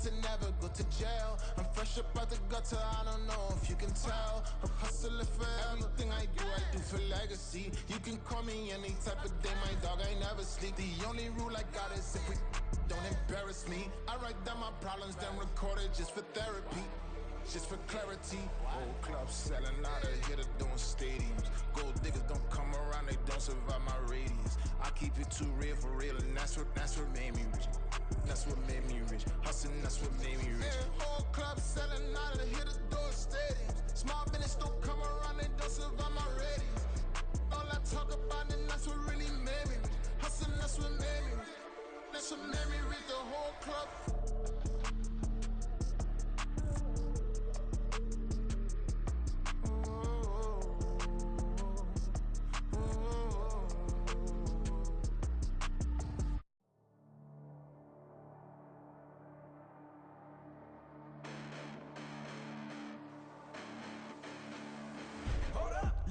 to never go to jail. I'm fresh up out the gutter, I don't know if you can tell. I'm hustling for everything I do for legacy. You can call me any type of day, my dog, I never sleep. The only rule I got is if we don't embarrass me. I write down my problems, then record it just for therapy. Just for clarity, whole club selling out of here to doing stadiums. Gold diggers don't come around, they don't survive my radius. I keep it too real for real, and that's what made me rich. That's what made me rich. Hustling, that's what made me rich. Yeah, whole club selling out of here to doing stadiums. Small business don't come around, they don't survive my radius. All I talk about, and that's what really made me rich. Hustling, that's what made me rich. That's what made me rich. The whole club.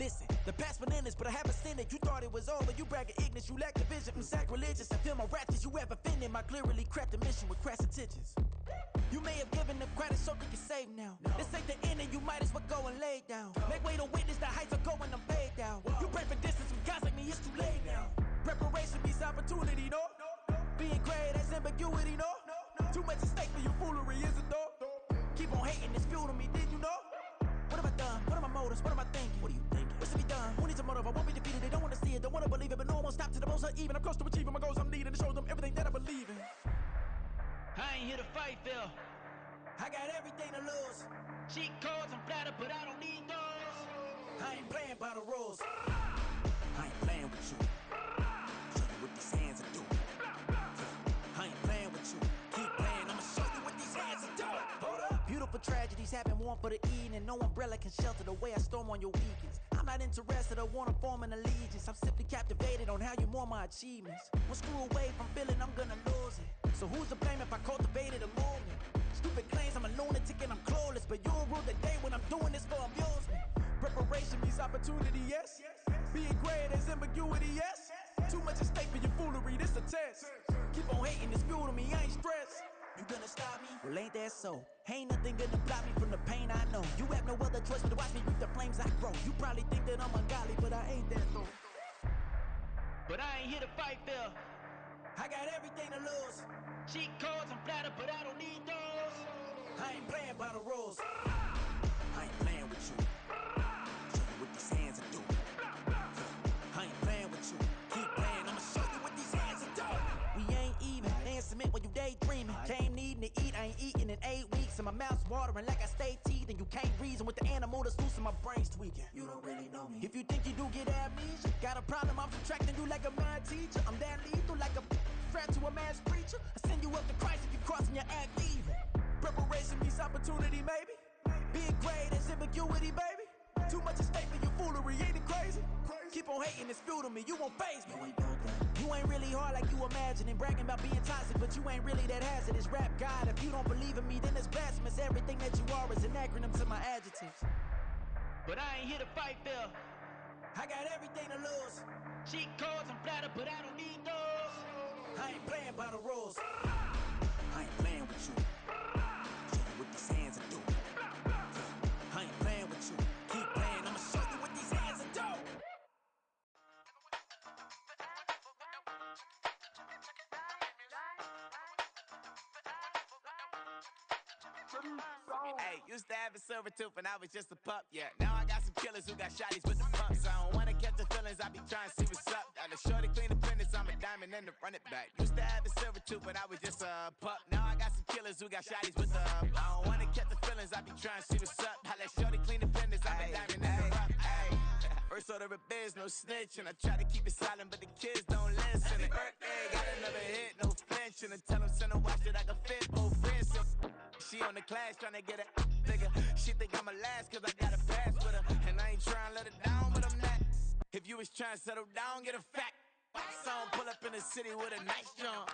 Listen, the past bananas, but I haven't seen it. You thought it was over, you bragging ignorance, you lack the vision. I'm sacrilegious, I feel my ratchets, you have offended my clearly crafted mission with crass intentions. You may have given them credit so they can save now. This ain't the end and you might as well go and lay down. Make way to witness the heights are going, I'm paid down. You pray for distance with guys like me, it's too late now. Preparation means opportunity, no? Being great, that's ambiguity, no? Too much at stake for your foolery, is it though? Keep on hating, it's fuel to me, did you know? What have I done? What are my motives? What am I thinking? What are you thinking? What's to be done? Who needs a motive? I won't be defeated. They don't want to see it, don't want to believe it, but no one won't stop to the most uneven. I'm close to achieving my goals. I'm needing to show them everything that I believe in. I ain't here to fight, Phil. I got everything to lose. Cheat codes, I'm flattered, but I don't need those. I ain't playing by the rules. I ain't playing with you. Show you what these hands are doing. I ain't playing with you. Keep playing, I'ma show you what these hands are doing. Hold up. Beautiful tragedies happen, one for the eating, and no umbrella can shelter the way I storm on your weekends. I'm not interested or wanna form an allegiance. I'm simply captivated on how you mourn my achievements. One screw away from feeling I'm gonna lose it. So who's to blame if I cultivated a movement? Stupid claims I'm a lunatic and I'm clueless, but you'll rule the day when I'm doing this for amusement. Preparation means opportunity, yes. Being great as ambiguity, yes. Too much at stake for your foolery, this a test. Keep on hating, it's fuel to me, I ain't stressed. You gonna stop me? Well, ain't that so? Ain't nothing gonna block me from the pain I know. You have no other choice but to watch me reap the flames I grow. You probably think that I'm ungodly, but I ain't that though. But I ain't here to fight, Phil. I got everything to lose. Cheat codes, I'm flattered, but I don't need those. I ain't playing by the rules. I ain't playing with you. Show you what these hands are doing. I ain't playing with you. Keep playing, I'ma show you what these hands are doing. We ain't even. They ain't submit when you daydreaming. Came needing to eat, I ain't eating in 8 weeks. And my mouth's watering like I stay teething. You can't reason with the animal that's loose and my brain's tweaking. You don't really know me. If you think you do get amnesia, got a problem, I'm subtracting you like a mad teacher. I'm that lethal like a threat to a mass preacher. I send you up to Christ if you crossing your act evil. Preparation means opportunity, maybe. Being great is ambiguity, baby. Too much at stake for your foolery, ain't it crazy? Keep on hating, it's fuel to me, you won't faze me. You ain't really hard like you imagining. Bragging about being toxic, but you ain't really that hazardous. Rap God, if you don't believe in me, then it's blasphemous. Everything that you are is an acronym to my adjectives. But I ain't here to fight, Phil. I got everything to lose. Cheat codes, I'm flattered, but I don't need those. I ain't playing by the rules. I ain't playing with you. Show you what these hands are doing. I ain't playing with you. Keep playing, I'ma show you what these hands are doing. Hey, used to have a silver tooth when I was just a pup, yeah. Now I got some killers who got shotties with the pumps. I don't wanna catch the feelings, I be trying to see what's up. Got a shorty clean the business, I'm a diamond and to run it back. Used to have a silver tooth when I was just a pup. Now I got some killers who got shotties with the I don't wanna catch the feelings, I be trying to see what's up. I let shorty clean the business, I'm a diamond and to rough. First order of biz, no snitch, and I try to keep it silent, but the kids don't listen. And birthday, got another hit, no flinching. And tell them send a watch that I can fit both friends. She on the class trying to get a nigga. She think I'm a last cause I got a pass with her. And I ain't trying to let her down, but I'm not. If you was trying to settle down, get a fact. Song pull up in the city with a nice jump.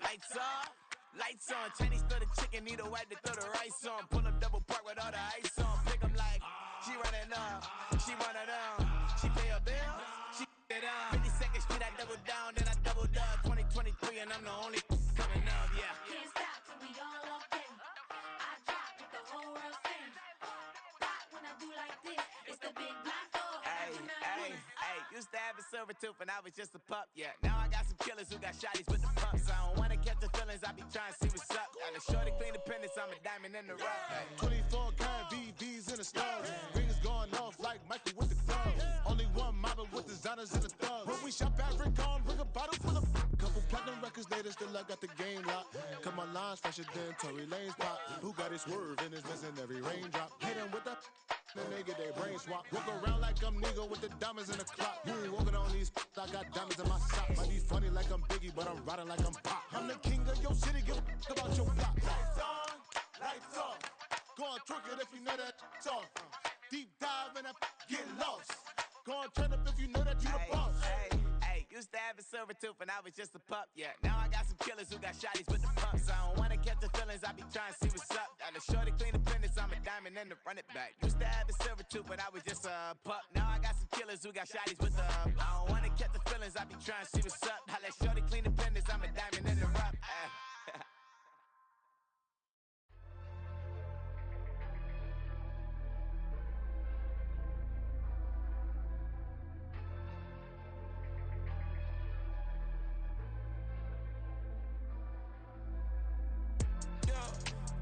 Lights off, lights on. Chinese throw the chicken, need a wipe to throw the rice on. Pull up double park with all the ice on. Pick 'em like, she running up, she running down. She pay her bill, she it up. 52nd Street, I double down, then I doubled up. 2023 and I'm the only coming up, yeah. Can't stop till we all up in. Hey, used to have a silver tooth when I was just a pup, yeah. Now I got some killers who got shotties with the pumps. I don't wanna catch the feelings, I be trying to see what's up. Got a shorty clean the pendants, I'm a diamond in the rough. Hey. 24 karat VVs in the stars. Rings going off like Michael with the clubs. Only one mobbing with designers in the thugs. When we shop at Rick on, bring a bottle full of couple platinum records later, still I got the game locked. Come on, lines fresher than Tory Lane's pop. Who got his swerve and is missing every raindrop? Hit him with the and they get their brain swap. Walk around like I'm nigga with the diamonds in the clock. You ain't walking on these, I got diamonds in my sock. Might be funny like I'm Biggie, but I'm riding like I'm Pop. I'm the king of your city, give a about your block. Lights on, lights off. Go on, twerk it if you know that off. Deep dive and get lost. Go on, turn up if you know that you the boss. Hey, used to have a silver tooth when I was just a pup, yeah. Now I got some killers who got shotties with the pumps. I don't wanna catch the feelings, I be trying to see what's up. Got a shorty clean the pendants, I'm a diamond in the run it back. Used to have a silver tooth when I was just a pup. Now I got some killers who got shotties with the I don't wanna catch the feelings, I be trying to see what's up. I let shorty clean the pendants, I'm a diamond in the rough.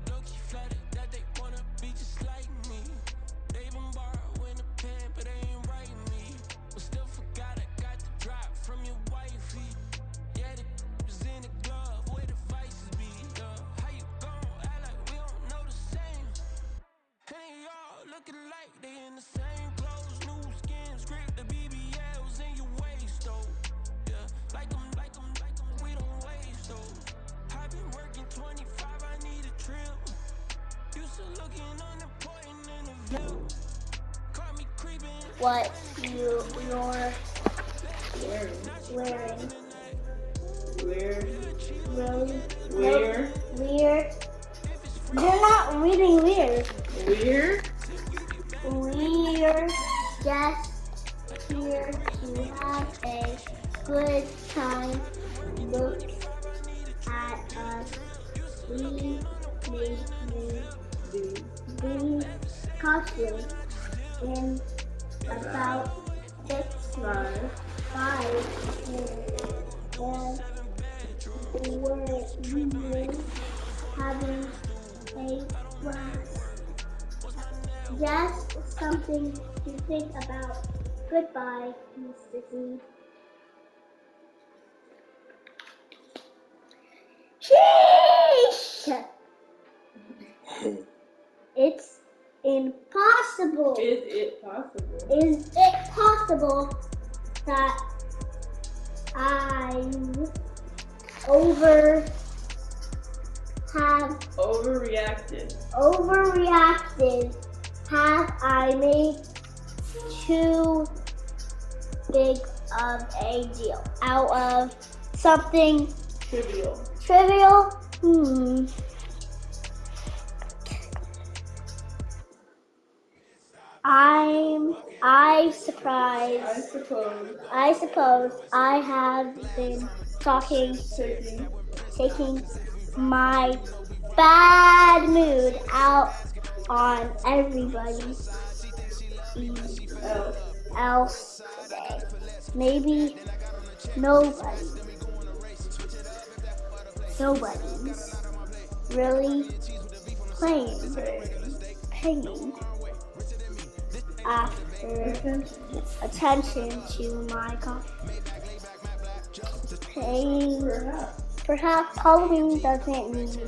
Low-key flattered that they wanna be just like me. They been borrowing a pen, but they ain't writing me. But still forgot I got the drop from your wifey. Yeah, the was in the glove, where the vices be. How you gon' act like we don't know the same? And they all looking like they in the same clothes, new skins, grip the BBLs in your waist, though. Yeah, like them, we don't waste, though. I've been working 25, I need a trip. Used to looking unimportant in the view. Caught me creeping. What you're wearing. Really? Weird. You're not reading weird. Weird? We're just here to have a good time. Look at us. We made these costumes in about 6 months. 5 minutes. And we're having a blast. Just something to think about. Goodbye, Mr. Z. Sheesh! It's impossible. Is it possible? Is it possible that I overreacted? Have I made too big of a deal out of something Trivial? I suppose I have been taking my bad mood out on everybody else today. Maybe nobody's really paying after attention to my costume. Perhaps Halloween doesn't need to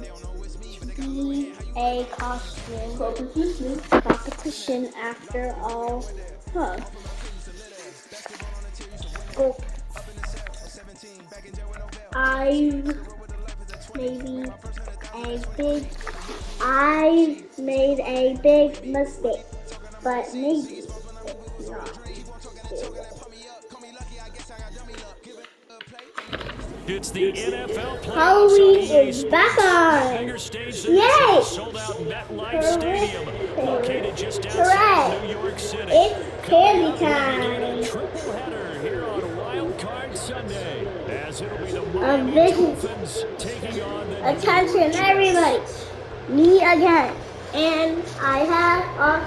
be a costume competition after all. I've made a big mistake, but maybe it's not. It's the NFL playoffs. Halloween is back on! Bigger stage than Yay! sold-out MetLife Stadium, located just outside New York City. It's candy time! Triple header here on Wildcard Sunday, as it'll be the Miami Dolphins taking on the Attention, everybody! Me again, and I have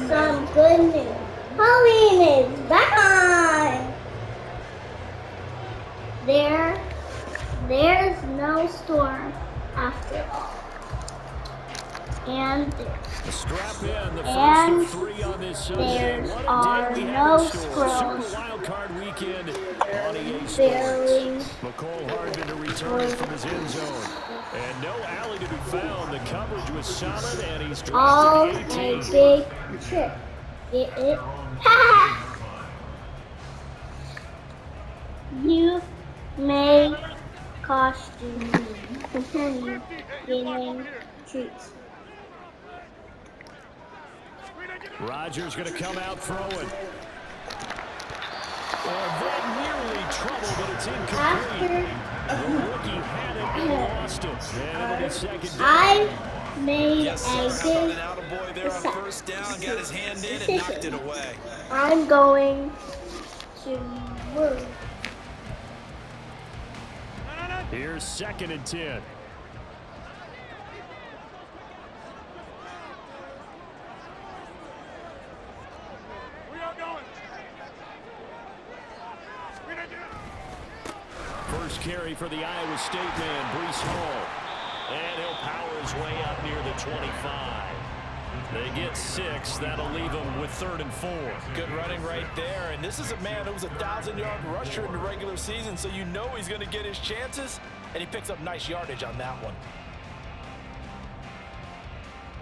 some good news. Halloween is back on. There's no storm after all. And Strap in the and first of 3 on this Sunday. there What a are day we have no in store. squirrels. Super Wildcard weekend on EA Sports. Barely. McCole Hardman to return from his end zone. And no alley to be found. The coverage was solid, and he's All dropped to a 18. big trick. You may costume continue getting treats. Rodgers going to come out throwing. That nearly trouble, but it's incomplete. The rookie had it and lost it. And it'll be second down. I made Yes, a sir. How big about an attaboy there on first down, got his hand in and knocked it away. I'm going to move. Here's 2nd and 10. First carry for the Iowa State man, Breece Hall. And he'll power his way up near the 25. They get 6. That'll leave them with 3rd and 4. Good running right there. And this is a man who was a 1,000-yard rusher in the regular season, so you know he's going to get his chances. And he picks up nice yardage on that one.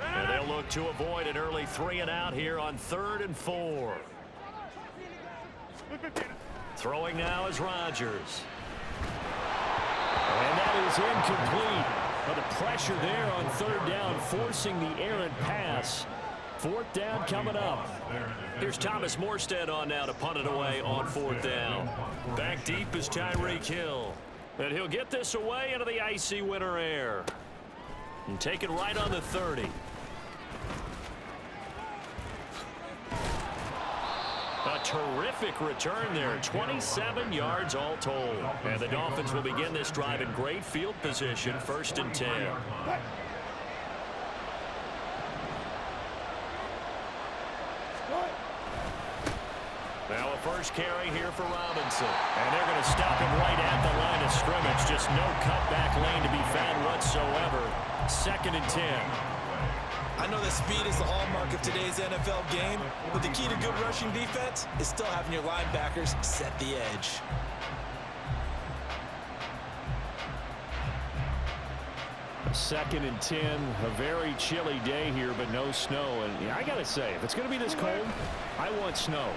And they'll look to avoid an early 3 and out here on 3rd and 4. Throwing now is Rodgers. And that is incomplete. But the pressure there on 3rd down, forcing the errant pass. 4th down coming up. Here's Thomas Morstead on now to punt it away on 4th down. Back deep is Tyreek Hill. And he'll get this away into the icy winter air. And take it right on the 30. A terrific return there. 27 yards all told. And the Dolphins will begin this drive in great field position. 1st and 10. Now a first carry here for Robinson. And they're going to stop him right at the line of scrimmage. Just no cutback lane to be found whatsoever. 2nd and 10. I know that speed is the hallmark of today's NFL game, but the key to good rushing defense is still having your linebackers set the edge. Second and 10, a very chilly day here, but no snow. And I got to say, if it's going to be this cold, I want snow.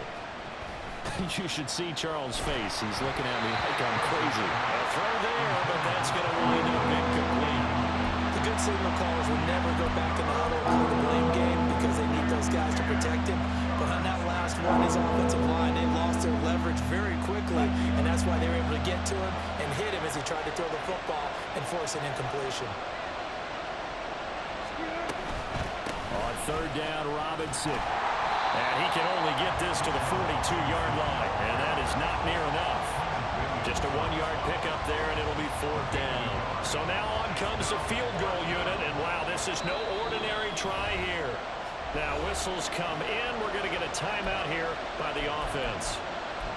You should see Charles' face. He's looking at me like I'm crazy. A throw there, but that's going to wind up incomplete. The good signal callers will never go back in the huddle and play the blame game because they need those guys to protect him. But on that last one, his offensive line, they lost their leverage very quickly, and that's why they were able to get to him and hit him as he tried to throw the football and force an incompletion. On 3rd down, Robinson. And he can only get this to the 42-yard line, and that is not near enough. Just a 1-yard pickup there, and it'll be 4th down. So now on comes the field goal unit, and wow, this is no ordinary try here. Now whistles come in. We're going to get a timeout here by the offense.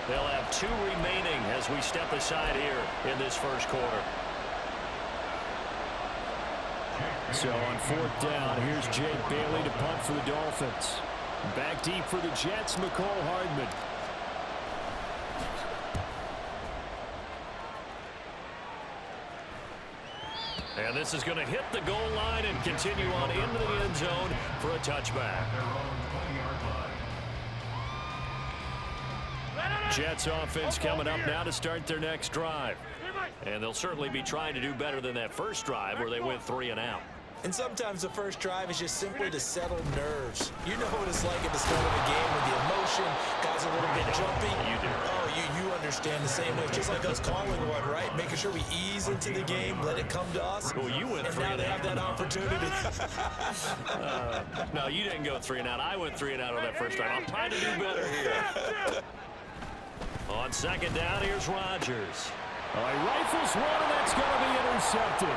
They'll have 2 remaining as we step aside here in this first quarter. So on 4th down, here's Jake Bailey to punt for the Dolphins. Back deep for the Jets, McCole Hardman. And this is going to hit the goal line and continue on into the end zone for a touchback. Jets offense coming up now to start their next drive. And they'll certainly be trying to do better than that first drive where they went 3 and out. And sometimes the first drive is just simply to settle nerves. You know what it's like at the start of a game with the emotion, guys a little bit jumpy. You do. Oh, you understand the same way. Just like us calling one, right? Making sure we ease into the game, let it come to us. Well, you went and 3 now and they out. have that opportunity. No, you didn't go 3 and out. I went 3 and out on that first drive. I'm trying to do better here. On 2nd down, here's Rodgers. Oh, he rifles one, and that's going to be intercepted.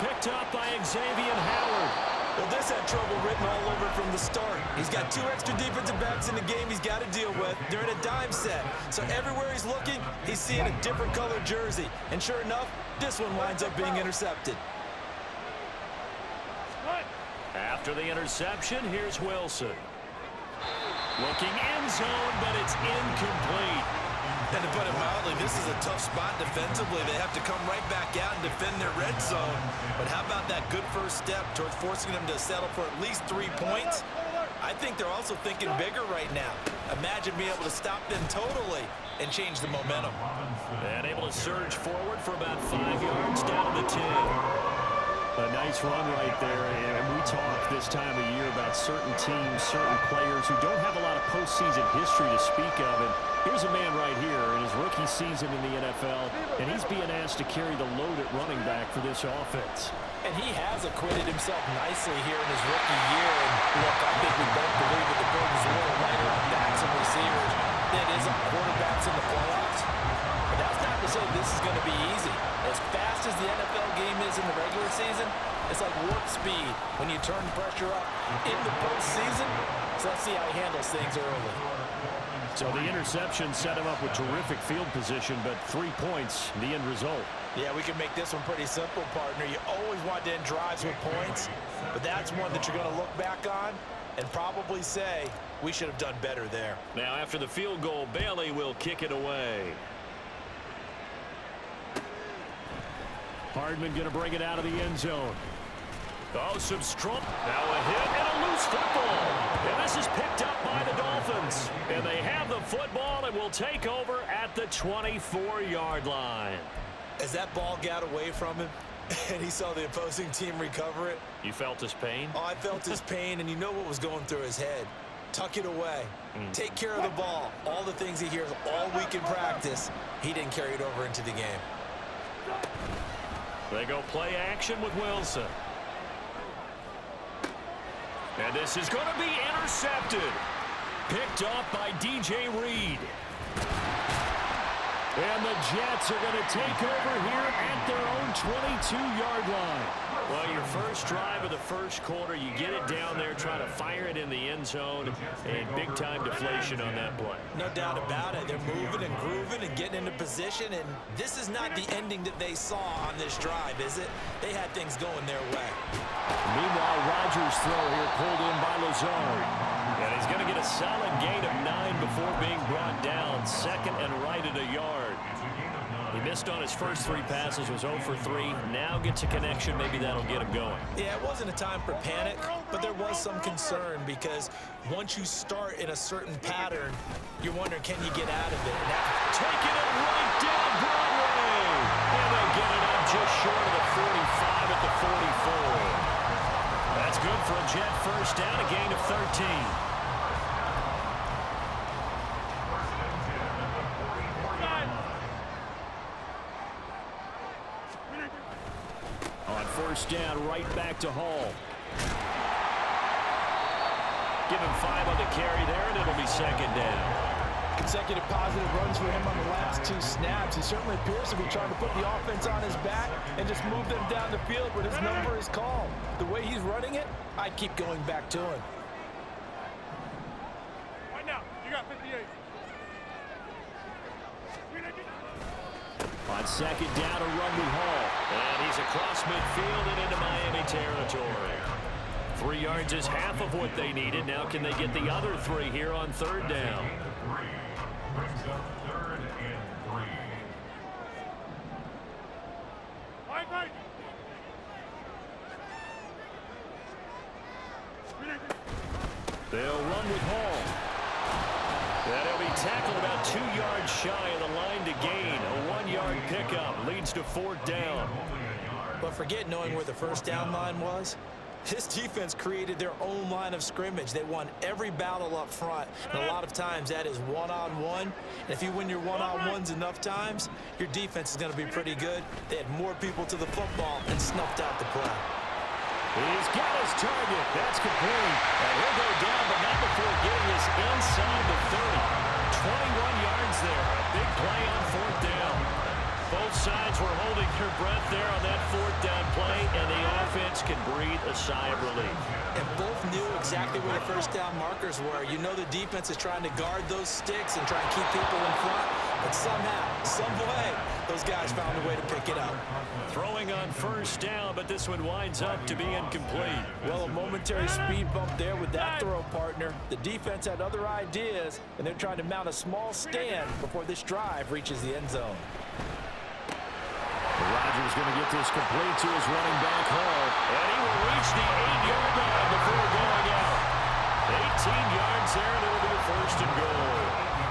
Picked up by Xavier Howard. Well, this had scout trouble written all over from the start. He's got 2 extra defensive backs in the game he's got to deal with. They're in a dime set. So everywhere he's looking, he's seeing a different colored jersey. And sure enough, this one winds up being intercepted. After the interception, here's Wilson. Looking end zone, but it's incomplete. And to put it mildly, this is a tough spot defensively. They have to come right back out and defend their red zone. But how about that good first step towards forcing them to settle for at least 3 points? I think they're also thinking bigger right now. Imagine being able to stop them totally and change the momentum. And able to surge forward for about 5 yards down to the 10. A nice run right there, and we talk this time of year about certain teams, certain players who don't have a lot of postseason history to speak of. And here's a man right here in his rookie season in the NFL, and he's being asked to carry the load at running back for this offense. And he has acquitted himself nicely here in his rookie year. And look, I think we both believe that the burden's a little lighter on backs and receivers than it is on quarterbacks in the playoffs. But that's not to say this is going to be easy. As fast as the NFL game is in the regular season, it's like warp speed when you turn pressure up in the postseason. So let's see how he handles things early. So the interception set him up with terrific field position, but 3 points, the end result. Yeah, we can make this one pretty simple, partner. You always want to end drives with points, but that's one that you're going to look back on and probably say, we should have done better there. Now, after the field goal, Bailey will kick it away. Hardman going to bring it out of the end zone. Oh, some strong. Now a hit and a loose football. And this is picked up by the Dolphins. And they have the football and will take over at the 24-yard line. As that ball got away from him and he saw the opposing team recover it. You felt his pain? Oh, I felt his pain, and you know what was going through his head. Tuck it away. Take care of the ball. All the things he hears all week in practice, he didn't carry it over into the game. They go play action with Wilson. And this is going to be intercepted. Picked off by DJ Reed. And the Jets are going to take over here at their own 22-yard line. Well, your first drive of the first quarter, you get it down there, try to fire it in the end zone, and big-time deflation on that play. No doubt about it. They're moving and grooving and getting into position, and this is not the ending that they saw on this drive, is it? They had things going their way. Meanwhile, Rodgers' throw here pulled in by Lazard. And he's going to get a solid gain of 9 before being brought down. Second and right at a yard. He missed on his first 3 passes, was 0 for 3. Now gets a connection. Maybe that'll get him going. Yeah, it wasn't a time for panic, but there was some concern because once you start in a certain pattern, you're wondering, can you get out of it? Taking it right down Broadway. And they get it up just short of the 45 at the 44. That's good for a Jet first down, a gain of 13. On first down, right back to Hall. Give him 5 on the carry there, and it'll be second down. Consecutive positive runs for him on the last 2 snaps. He certainly appears to be trying to put the offense on his back and just move them down the field when his number is called. The way he's running it, I'd keep going back to him. Right now, you got 58. On second down, a run with Hall. And he's across midfield and into Miami territory. 3 yards is half of what they needed. Now can they get the other 3 here on third down? They'll run with Hall. And he'll be tackled about 2 yards shy of the line to gain. A 1-yard pickup leads to fourth down. But forget knowing where the first down line was. This defense created their own line of scrimmage. They won every battle up front. And a lot of times that is one-on-one. And if you win your one-on-ones enough times, your defense is going to be pretty good. They had more people to the football and snuffed out the play. He's got his target. That's complete. And he'll go down, but not before getting us inside the 30. 21 yards there. A big play on fourth down. Both sides were holding their breath there on that fourth down play, and the offense can breathe a sigh of relief. And both knew exactly where the first down markers were. You know the defense is trying to guard those sticks and try and keep people in front, but somehow, some way, those guys found a way to pick it up. Throwing on first down, but this one winds up to be incomplete. Well, a momentary speed bump there with that throw, partner. The defense had other ideas, and they're trying to mount a small stand before this drive reaches the end zone. Rodgers going to get this complete to his running back Hall, and he will reach the 8-yard line before going out. 18 yards there, and it'll be a first and goal.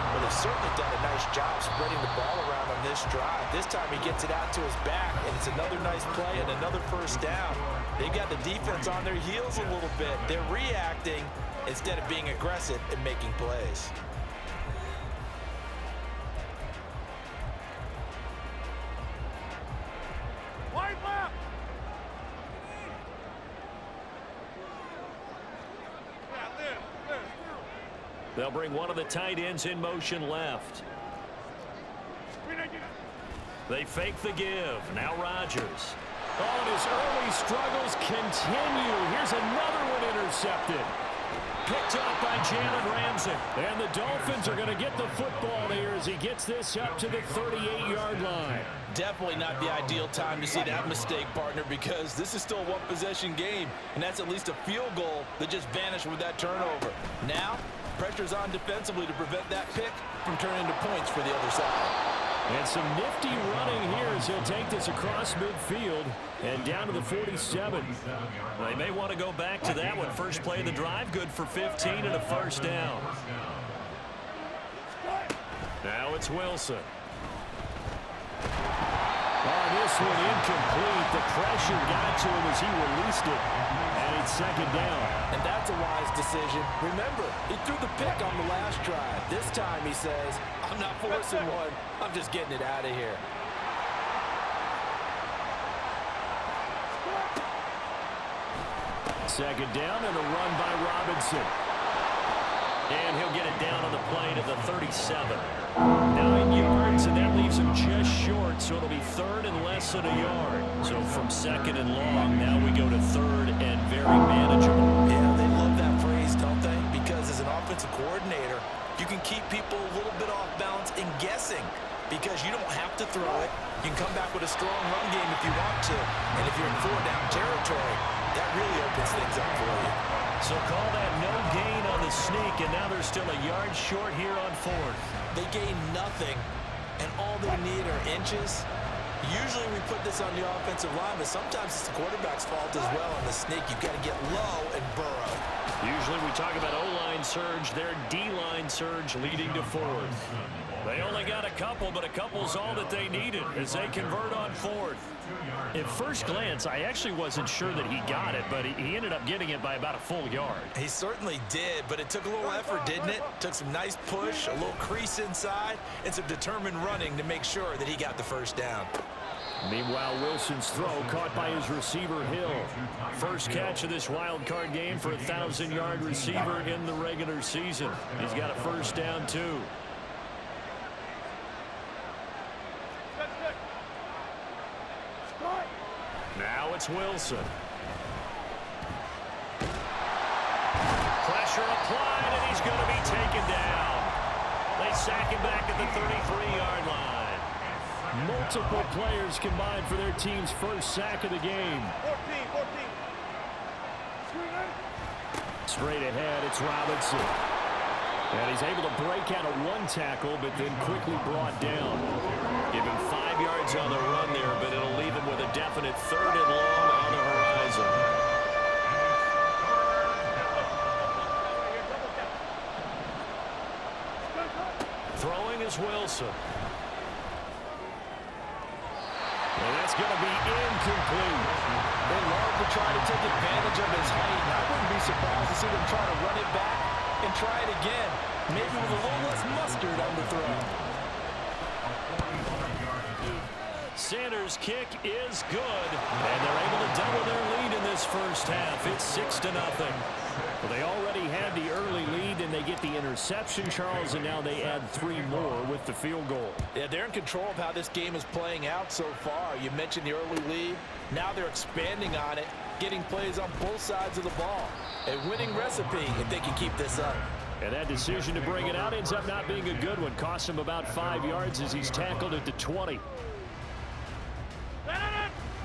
Well, they've certainly done a nice job spreading the ball around on this drive. This time he gets it out to his back, and it's another nice play and another first down. They've got the defense on their heels a little bit. They're reacting instead of being aggressive and making plays. They'll bring one of the tight ends in motion left. They fake the give. Now Rodgers. Oh, and his early struggles continue. Here's another one intercepted. Picked off by Jalen Ramsey. And the Dolphins are going to get the football here as he gets this up to the 38-yard line. Definitely not the ideal time to see that mistake, partner, because this is still a one-possession game, and that's at least a field goal that just vanished with that turnover. Now, pressure's on defensively to prevent that pick from turning into points for the other side. And some nifty running here as he'll take this across midfield and down to the 47. They may want to go back to that one. First play of the drive, good for 15 and a first down. Now it's Wilson. On this one, incomplete. The pressure got to him as he released it. And it's second down. And that's a wise decision. Remember, he threw the pick on the last drive. This time he says, I'm not forcing one. I'm just getting it out of here. Second down and a run by Robinson. And he'll get it down on the play to the 37. 9 yards, and that leaves him just short, so it'll be third and less than a yard. So from second and long, now we go to third and very manageable. Yeah, they love that phrase, don't they? Because as an offensive coordinator, you can keep people a little bit off balance and guessing because you don't have to throw it. You can come back with a strong run game if you want to. And if you're in four-down territory, that really opens things up for you. So call that no gain on the sneak, and now they're still a yard short here on fourth. They gain nothing, and all they need are inches. Usually we put this on the offensive line, but sometimes it's the quarterback's fault as well on the sneak. You've got to get low and burrow. Usually we talk about O-line surge, their D-line surge leading to fourth. They only got a couple, but a couple's all that they needed as they convert on fourth. At first glance, I actually wasn't sure that he got it, but he ended up getting it by about a full yard. He certainly did, but it took a little effort, didn't it? Took some nice push, a little crease inside, and some determined running to make sure that he got the first down. Meanwhile, Wilson's throw caught by his receiver, Hill. First catch of this wild card game for a 1,000-yard receiver in the regular season. He's got a first down, too. Now it's Wilson. Pressure applied, and he's going to be taken down. They sack him back at the 33-yard line. Multiple players combined for their team's first sack of the game. 14. Straight ahead, it's Robinson. And he's able to break out of one tackle, but then quickly brought down. Give him 5 yards on the run there, but it'll leave him with a definite third and long on the horizon. Throwing is Wilson. And that's going to be incomplete. They love to try to take advantage of his height, and I wouldn't be surprised to see them try to run it back and try it again, maybe with a little less mustard on the throw. Sanders' kick is good, and they're able to double their lead in this first half. It's 6-0. Well, they already had the early lead in they get the interception, Charles, and now they add 3 more with the field goal. Yeah, they're in control of how this game is playing out so far. You mentioned the early lead. Now they're expanding on it, getting plays on both sides of the ball. A winning recipe if they can keep this up. And that decision to bring it out ends up not being a good one. Cost him about 5 yards as he's tackled at the 20.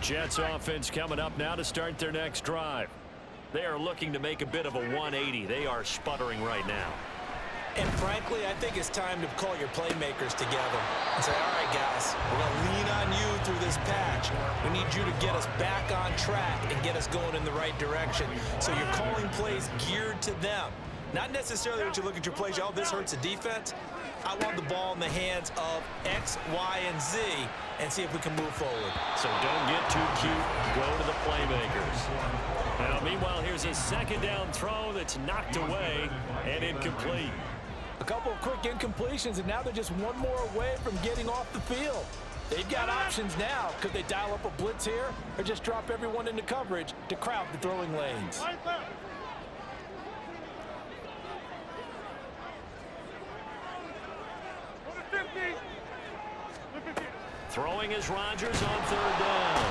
Jets offense coming up now to start their next drive. They are looking to make a bit of a 180. They are sputtering right now. And frankly, I think it's time to call your playmakers together and say, all right, guys, we're going to lean on you through this patch. We need you to get us back on track and get us going in the right direction. So you're calling plays geared to them. Not necessarily when you look at your plays, oh, this hurts the defense. I want the ball in the hands of X, Y, and Z and see if we can move forward. So don't get too cute. Go to the playmakers. Now, meanwhile, here's a second down throw that's knocked away and incomplete. A couple of quick incompletions, and now they're just one more away from getting off the field. They've got options now. Could they dial up a blitz here or just drop everyone into coverage to crowd the throwing lanes? Throwing is Rodgers on 3rd down.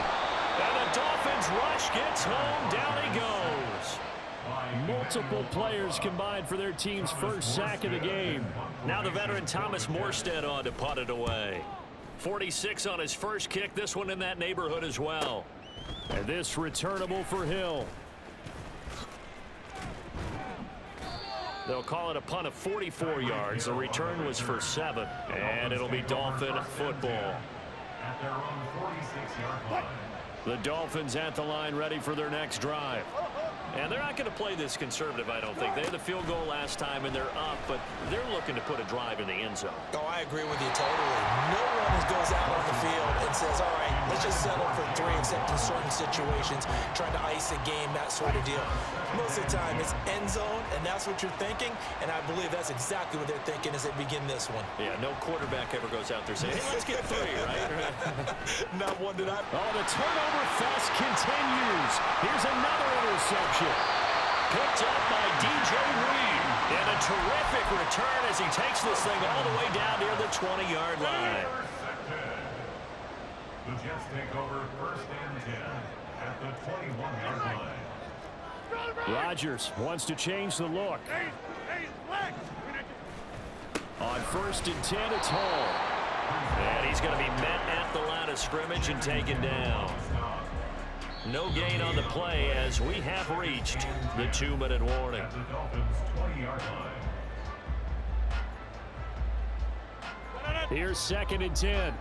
And the Dolphins rush gets home. Down he goes. Multiple players combined for their team's first sack of the game. Now the veteran Thomas Morstead on to punt it away. 46 on his first kick. This one in that neighborhood as well. And this returnable for Hill. They'll call it a punt of 44 yards. The return was for 7. And it'll be Dolphin football. At their own 46-yard line. The Dolphins at the line ready for their next drive. And they're not going to play this conservative, I don't think. They had the field goal last time, and they're up, but they're looking to put a drive in the end zone. Oh, I agree with you totally. No one goes out on the field and says, all right, let's just settle for 3, except in certain situations, trying to ice a game, that sort of deal. Most of the time, it's end zone, and that's what you're thinking, and I believe that's exactly what they're thinking as they begin this one. Yeah, no quarterback ever goes out there saying, hey, let's get 3, right? Not one that I... Oh, the turnover fest continues. Here's another interception. Picked up by DJ Reed. And a terrific return as he takes this thing all the way down near the 20-yard line. The Jets take over 1st and 10 at the 21-yard line. Rodgers wants to change the look. On 1st and 10, it's Hall. And he's going to be met at the line of scrimmage and taken down. No gain on the play as we have reached the 2-minute warning. At the Dolphins' 20-yard line. Here's 2nd and 10.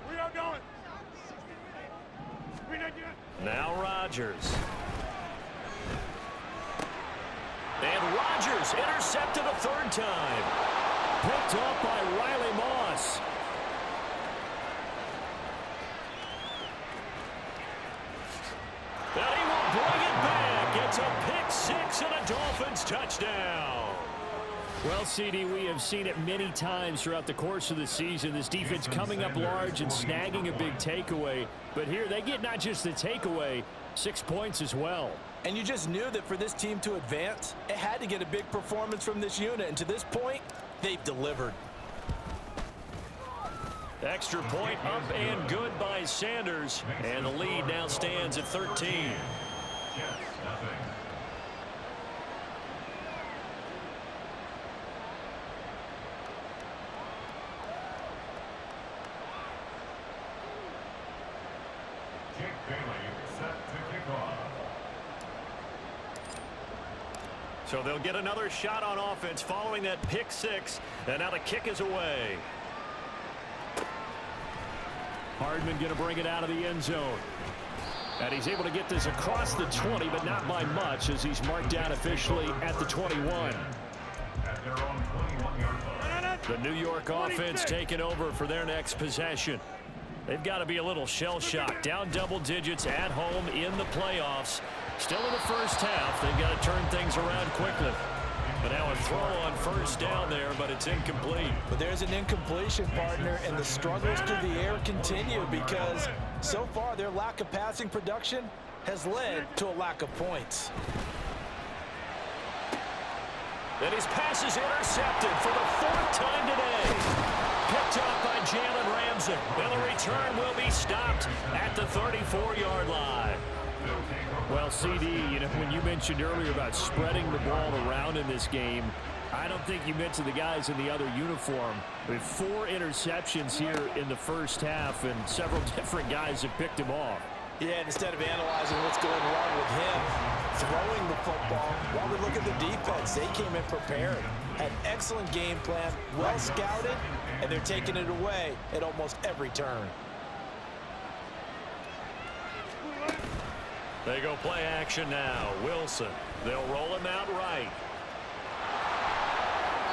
We are going. Now Rodgers. And Rodgers intercepted a 3rd time. Picked up by Riley Moss. And he will bring it back. It's a pick 6 and a Dolphins touchdown. Well, CD, we have seen it many times throughout the course of the season. This defense coming up large and snagging a big takeaway. But here they get not just the takeaway, 6 points as well. And you just knew that for this team to advance, it had to get a big performance from this unit. And to this point, they've delivered. Extra point up and good by Sanders. And the lead now stands at 13. Jets, nothing. Jake Bailey set to kick off. So they'll get another shot on offense following that pick 6. And now the kick is away. Hardman going to bring it out of the end zone. And he's able to get this across the 20, but not by much as he's marked down officially at the 21. At their own 21-yard line. The New York offense taking over for their next possession. They've got to be a little shell-shocked. Down double digits at home in the playoffs. Still in the first half. They've got to turn things around quickly. But now a throw on 1st down there, but it's incomplete. But there's an incompletion, partner, and the struggles through the air continue because so far their lack of passing production has led to a lack of points. And his pass is intercepted for the 4th time today. Picked up by Jalen Ramsey. And the return will be stopped at the 34-yard line. Well, CD, when you mentioned earlier about spreading the ball around in this game, I don't think you mentioned the guys in the other uniform. We have 4 interceptions here in the first half, and several different guys have picked him off. Yeah, instead of analyzing what's going wrong with him, throwing the football, while we look at the defense, they came in prepared, had excellent game plan, well scouted, and they're taking it away at almost every turn. They go play action now. Wilson. They'll roll him out right.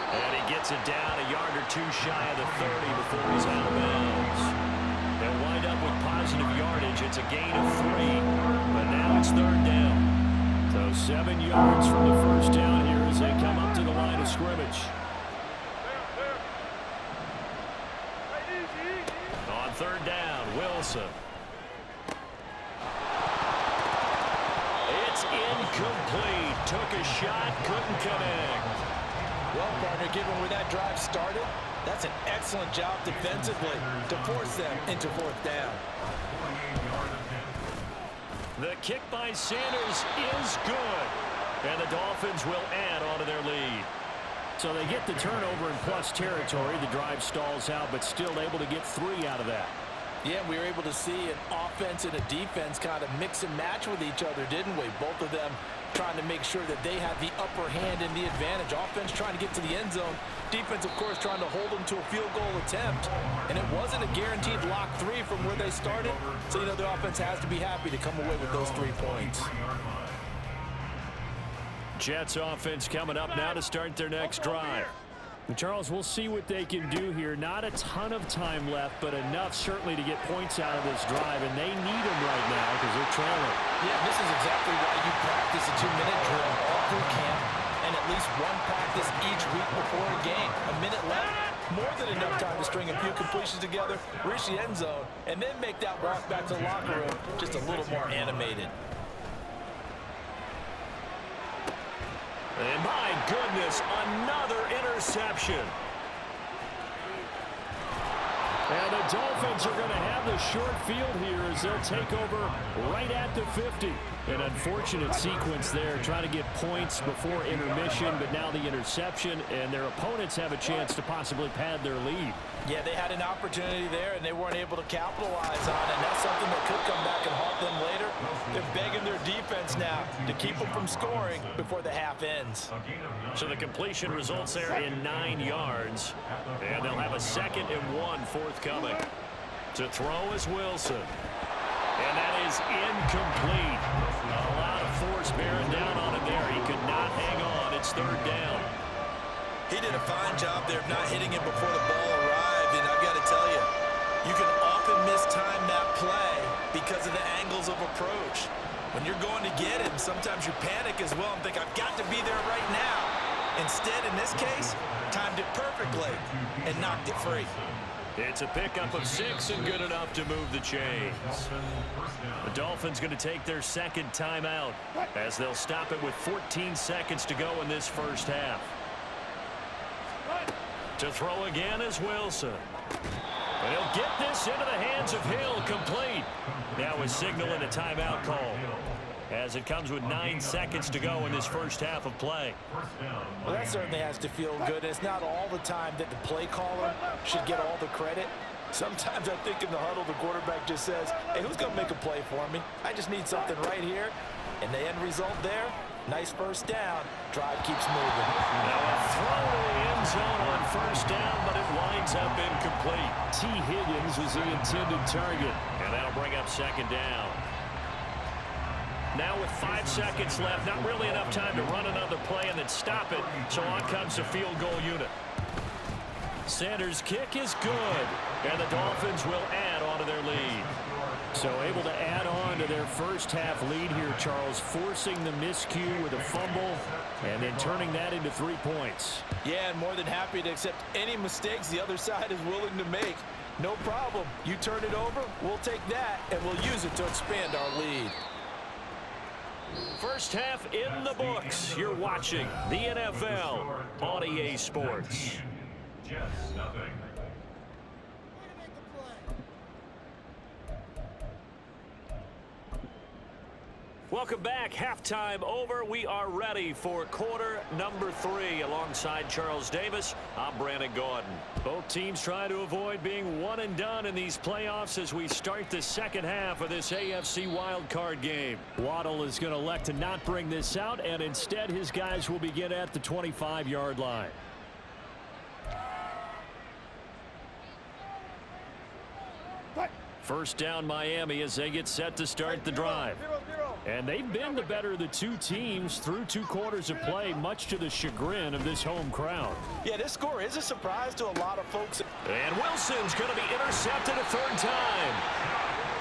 And he gets it down a yard or 2 shy of the 30 before he's out of bounds. They'll wind up with positive yardage. It's a gain of 3, but now it's 3rd down. So 7 yards from the first down here as they come up to the line of scrimmage. On 3rd down, Wilson. It's incomplete. Took a shot, couldn't connect. Well, partner, given where that drive started, that's an excellent job defensively to force them into 4th down. The kick by Sanders is good. And the Dolphins will add on to their lead. So they get the turnover in plus territory. The drive stalls out, but still able to get 3 out of that. Yeah, we were able to see an offense and a defense kind of mix and match with each other, didn't we? Both of them trying to make sure that they had the upper hand and the advantage. Offense trying to get to the end zone. Defense, of course, trying to hold them to a field goal attempt. And it wasn't a guaranteed lock 3 from where they started. So, the offense has to be happy to come away with those 3 points. Jets offense coming up now to start their next drive. Charles, we'll see what they can do here. Not a ton of time left, but enough certainly to get points out of this drive, and they need them right now because they're trailing. Yeah, this is exactly why you practice a 2-minute drill all through camp and at least 1 practice each week before a game. A minute left, more than enough time to string a few completions together, reach the end zone, and then make that walk back to the locker room just a little more animated. And my goodness, another interception. And the Dolphins are going to have the short field here as they'll take over right at the 50. An unfortunate sequence there, trying to get points before intermission, but now the interception, and their opponents have a chance to possibly pad their lead. Yeah, they had an opportunity there, and they weren't able to capitalize on it, and that's something that could come back and haunt them later. They're begging their defense now to keep them from scoring before the half ends. So the completion results there in 9 yards, and they'll have a 2nd and 1 forthcoming. To throw is Wilson. And that is incomplete. A lot of force bearing down on him there. He could not hang on. It's 3rd down. He did a fine job there of not hitting it before the ball arrived, and I've got to tell you, you can often mistime that play because of the angles of approach. When you're going to get him, sometimes you panic as well and think, I've got to be there right now. Instead, in this case, timed it perfectly and knocked it free. It's a pickup of 6 and good enough to move the chains. The Dolphins going to take their 2nd timeout as they'll stop it with 14 seconds to go in this first half. To throw again is Wilson. And he'll get this into the hands of Hill, complete. Now is signaling a timeout call as it comes with 9 seconds to go in this first half of play. Well, that certainly has to feel good. It's not all the time that the play caller should get all the credit. Sometimes I think in the huddle, the quarterback just says, hey, who's going to make a play for me? I just need something right here. And the end result there, nice first down. Drive keeps moving. Now a throw to the end zone on first down, but it winds up incomplete. T. Higgins was the intended target, and that'll bring up 2nd down. Now with 5 seconds left, not really enough time to run another play and then stop it, so on comes the field goal unit. Sanders' kick is good, and the Dolphins will add on to their lead. So able to add on to their first half lead here, Charles, forcing the miscue with a fumble and then turning that into 3 points. Yeah, and more than happy to accept any mistakes the other side is willing to make. No problem. You turn it over, we'll take that, and we'll use it to expand our lead. First half in the books. You're watching the NFL on EA Sports. Jets nothing. Welcome back. Halftime over. We are ready for quarter number 3. Alongside Charles Davis, I'm Brandon Gordon. Both teams trying to avoid being one and done in these playoffs as we start the second half of this AFC wildcard game. Waddle is going to elect to not bring this out, and instead his guys will begin at the 25-yard line. First down Miami as they get set to start the drive. And they've been the better of the two teams through 2 quarters of play, much to the chagrin of this home crowd. Yeah, this score is a surprise to a lot of folks. And Wilson's going to be intercepted a 3rd time.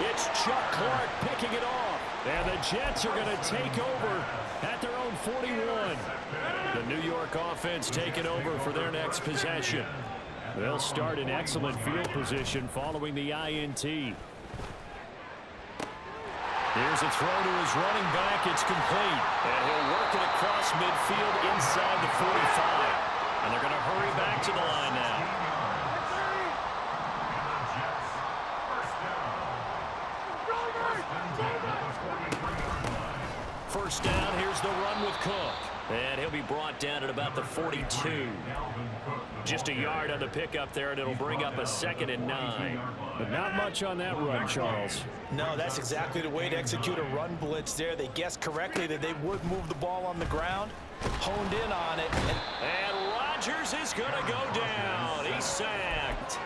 It's Chuck Clark picking it off. And the Jets are going to take over at their own 41. The New York offense taking over for their next possession. They'll start in excellent field position following the INT. Here's a throw to his running back. It's complete. And he'll work it across midfield inside the 45. And they're going to hurry back to the line now. First down, here's the run with Cook. And he'll be brought down at about the 42. Just a yard on the pickup there, and it'll bring up a 2nd and 9. But not much on that run, Charles. No, that's exactly the way to execute a run blitz there. They guessed correctly that they would move the ball on the ground, honed in on it. And Rodgers is going to go down. He's sacked.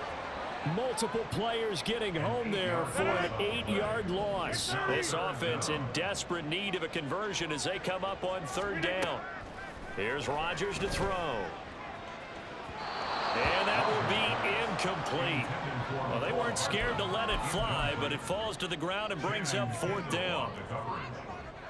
Multiple players getting home there for an 8-yard loss. This offense in desperate need of a conversion as they come up on 3rd down. Here's Rodgers to throw. And that will be incomplete. Well, they weren't scared to let it fly, but it falls to the ground and brings up 4th down.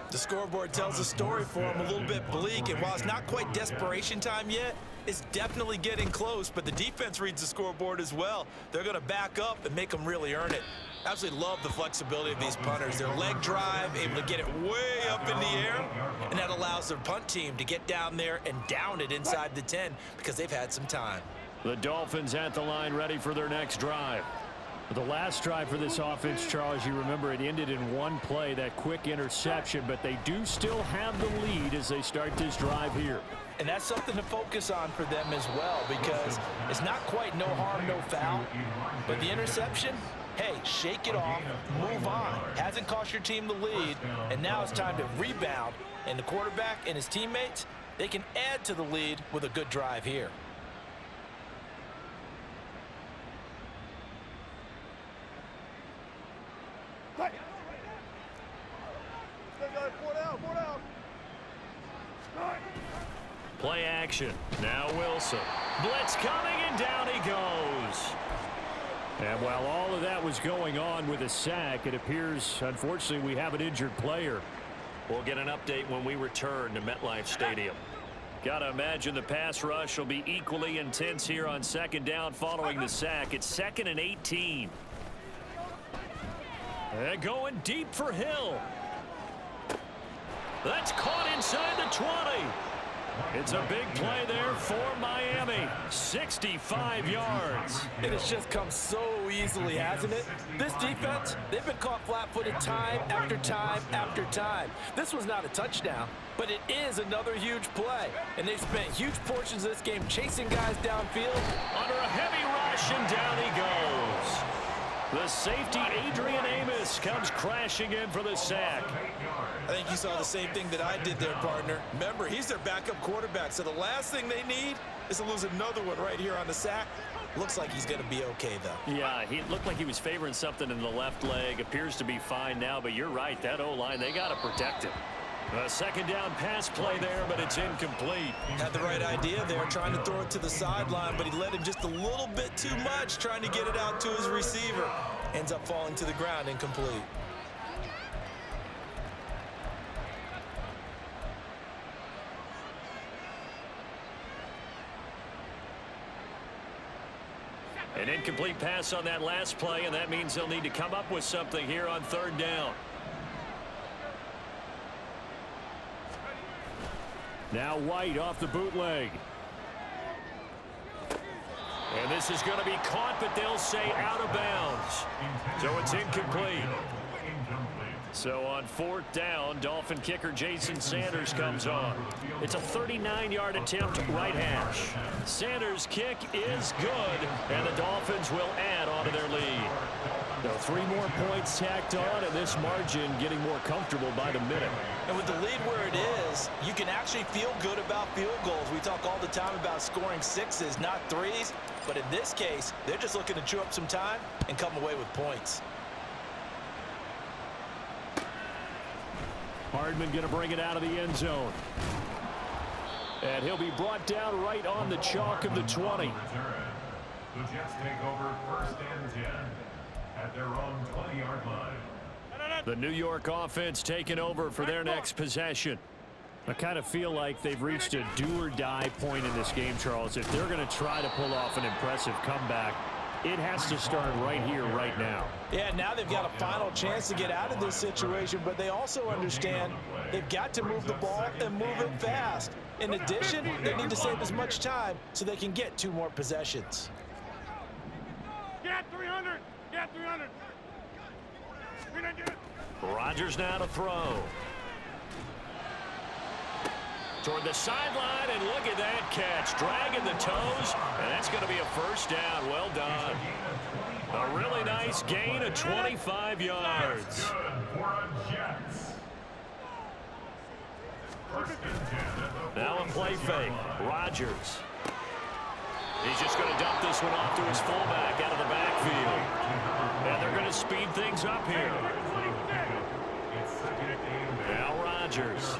The scoreboard tells a story for them, a little bit bleak, and while it's not quite desperation time yet, it's definitely getting close, but the defense reads the scoreboard as well. They're going to back up and make them really earn it. Absolutely love the flexibility of these punters. Their leg drive, able to get it way up in the air, and that allows their punt team to get down there and down it inside the 10 because they've had some time. The Dolphins at the line ready for their next drive. The last drive for this offense, Charles, you remember it ended in one play, that quick interception, but they do still have the lead as they start this drive here. And that's something to focus on for them as well, because it's not quite no harm, no foul, but the interception, hey, shake it off, move on. Hasn't cost your team the lead, and now it's time to rebound. And the quarterback and his teammates, they can add to the lead with a good drive here. Play action. Now Wilson. Blitz coming, and down he goes. And while all of that was going on with a sack, it appears, unfortunately, we have an injured player. We'll get an update when we return to MetLife Stadium. Got to imagine the pass rush will be equally intense here on 2nd down following the sack. It's 2nd and 18. And going deep for Hill. That's caught inside the 20. It's a big play there for Miami. 65 yards. It has just come so easily, hasn't it? This defense, they've been caught flat-footed time after time after time. This was not a touchdown, but it is another huge play. And they spent huge portions of this game chasing guys downfield. Under a heavy rush, and down he goes. The safety, Adrian Amos, comes crashing in for the sack. I think you saw the same thing that I did there, partner. Remember, he's their backup quarterback, so the last thing they need is to lose another one right here on the sack. Looks like he's going to be okay, though. Yeah, he looked like he was favoring something in the left leg. Appears to be fine now, but you're right. That O-line, they got to protect him. A 2nd down pass play there, but it's incomplete. Had the right idea there, trying to throw it to the sideline, but he led him just a little bit too much, trying to get it out to his receiver. Ends up falling to the ground, incomplete. An incomplete pass on that last play, and that means they'll need to come up with something here on 3rd down. Now White off the bootleg. And this is going to be caught, but they'll say out of bounds. So it's incomplete. So on 4th down, Dolphin kicker Jason Sanders comes on. It's a 39-yard attempt, right hash. Sanders' kick is good, and the Dolphins will add on to their lead. So 3 more points tacked on, and this margin getting more comfortable by the minute. And with the lead where it is, you can actually feel good about field goals. We talk all the time about scoring 6s, not 3s. But in this case, they're just looking to chew up some time and come away with points. Hardman going to bring it out of the end zone. And he'll be brought down right on the chalk of the 20. The Jets take over 1st and 10 at their own 20-yard line. The New York offense taking over for their next possession. I kind of feel like they've reached a do-or-die point in this game, Charles. If they're going to try to pull off an impressive comeback, it has to start right here, right now. Yeah, now they've got a final chance to get out of this situation, but they also understand they've got to move the ball and move it fast. In addition, they need to save as much time so they can get 2 more possessions. Get 300! Get 300! Rodgers now to throw. Toward the sideline, and look at that catch. Dragging the toes, and that's going to be a 1st down. Well done. A really nice gain of 25 yards. Now a play fake. Rodgers. He's just going to dump this one off to his fullback out of the backfield. And they're going to speed things up here. Now Rodgers.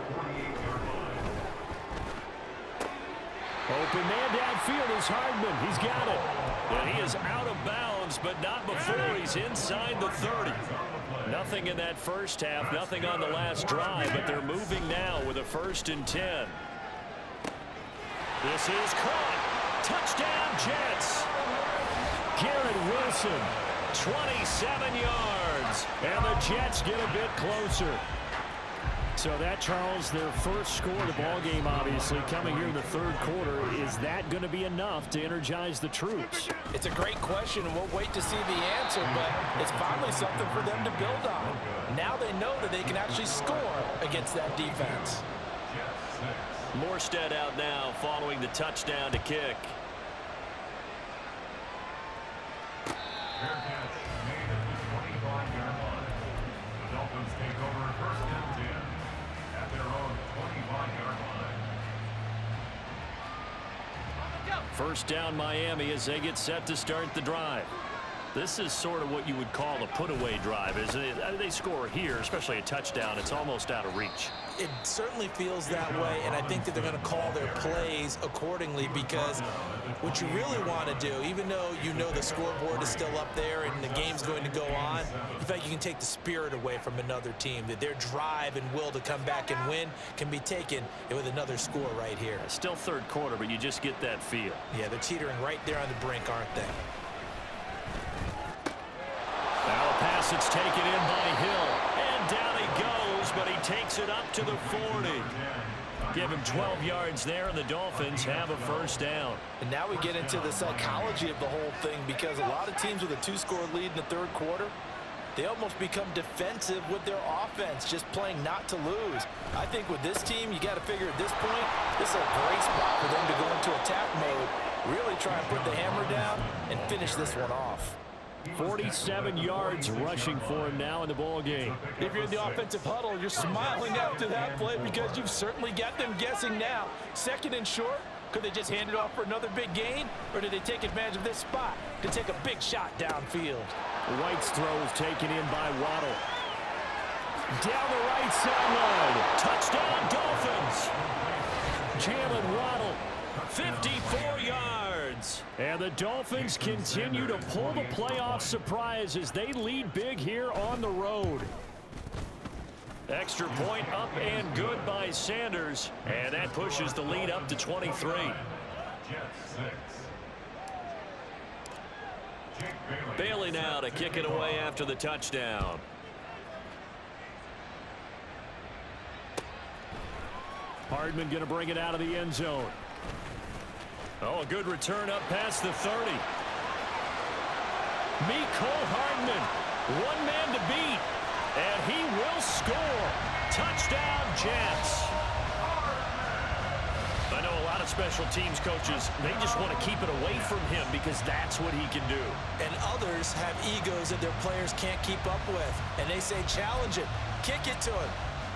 Open man downfield is Hardman. He's got it. And he is out of bounds, but not before he's inside the 30. Nothing in that first half, nothing on the last drive, but they're moving now with a 1st and 10. This is caught. Touchdown, Jets. Garrett Wilson, 27 yards. And the Jets get a bit closer. So that, Charles, their first score of the ball game, obviously, coming here in the 3rd quarter. Is that going to be enough to energize the troops? It's a great question, and we'll wait to see the answer, but it's finally something for them to build on. Now they know that they can actually score against that defense. Morstead out now following the touchdown to kick. Fair catch made at the 25-yard line. The Dolphins take over 1st and 10 at their own 25-yard line. 1st down Miami as they get set to start the drive. This is sort of what you would call a put-away drive, isn't it? They score here, especially a touchdown. It's almost out of reach. It certainly feels that way, and I think that they're going to call their plays accordingly, because what you really want to do, even though you know the scoreboard is still up there and the game's going to go on, in fact, you can take the spirit away from another team, that their drive and will to come back and win can be taken with another score right here. Still 3rd quarter, but you just get that feel. Yeah, they're teetering right there on the brink, aren't they? Now a pass that's taken in by Hill. And down he goes, but he takes it up to the 40. Give him 12 yards there, and the Dolphins have a 1st down. And now we get into the psychology of the whole thing, because a lot of teams with a 2-score lead in the 3rd quarter, they almost become defensive with their offense, just playing not to lose. I think with this team, you got to figure at this point, this is a great spot for them to go into attack mode, really try and put the hammer down and finish this one off. 47 yards rushing for him now in the ball game. If you're in the offensive huddle, you're smiling after that play, because you've certainly got them guessing now. 2nd and short, could they just hand it off for another big gain, or did they take advantage of this spot to take a big shot downfield? White's throw is taken in by Waddle. Down the right sideline. Touchdown, Dolphins. Jalen Waddle, 54 yards. And the Dolphins continue to pull the playoff surprise as they lead big here on the road. Extra point up and good by Sanders. And that pushes the lead up to 23. Bailey now to kick it away after the touchdown. Hardman going to bring it out of the end zone. Oh, a good return up past the 30. Mecole Hardman, one man to beat, and he will score. Touchdown, Jets. I know a lot of special teams coaches, they just want to keep it away from him because that's what he can do. And others have egos that their players can't keep up with, and they say challenge it, kick it to him.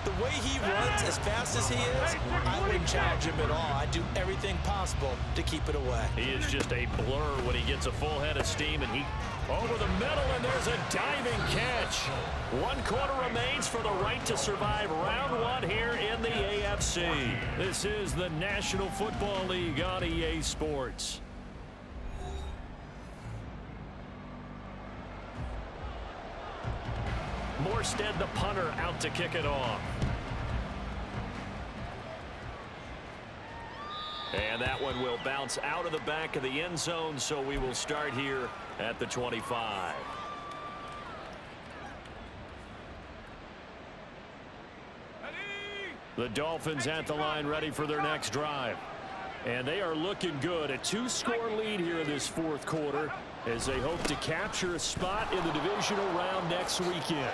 The way he runs as fast as he is, I wouldn't challenge him at all. I'd do everything possible to keep it away. He is just a blur when he gets a full head of steam, and he over the middle, and there's a diving catch. 1 quarter remains for the right to survive round 1 here in the AFC. This is the National Football League on EA Sports. Morstead, the punter, out to kick it off. And that one will bounce out of the back of the end zone, so we will start here at the 25. The Dolphins at the line, ready for their next drive. And they are looking good. A 2-score lead here in this 4th quarter as they hope to capture a spot in the divisional round next weekend.